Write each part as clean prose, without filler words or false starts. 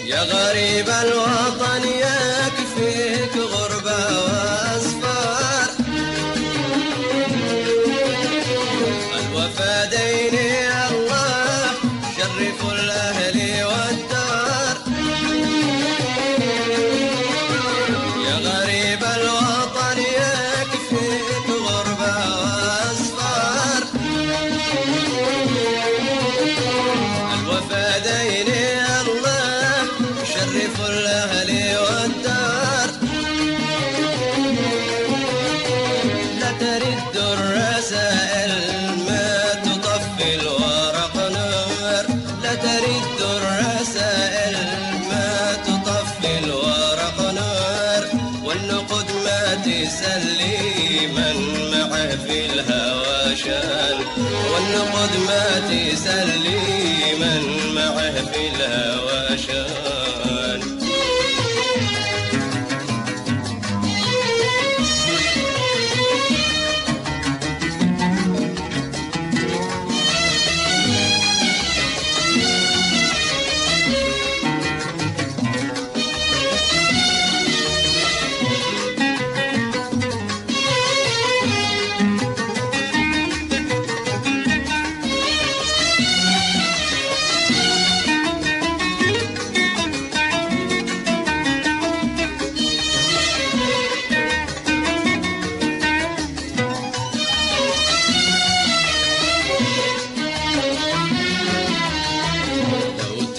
يا غريب الوطن يكفيك غربة وأسفار، الوفا ديني الله شرفوا الأهل والدار. يا غريب الوطن يكفيك غربة وأسفار، الوفا ديني الله شرفوا الأهل والدار. لا ترد الرسائل ما تطفي الورق نور، لا ترد الرسائل ما تطفي الورق نور، والنقد ما تسلي من معه في الهوى شان، والنقد ما تسلي من معه في الهوى شان.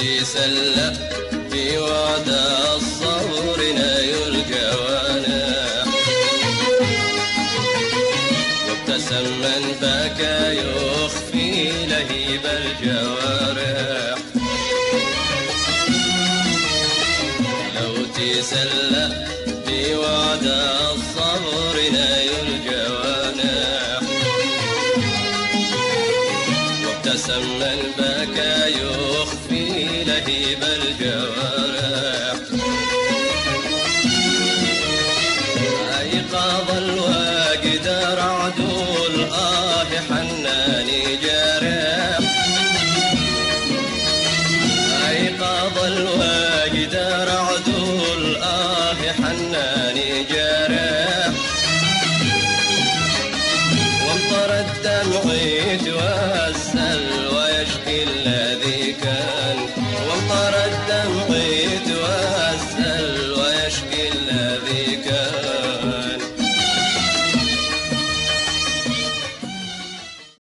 تسلى في وعد الصبر نايل الجوانح، وابتسم من بكى يخفي لهيب الجوارح. لو تسلى في وعد الصبر نايل الجوانح،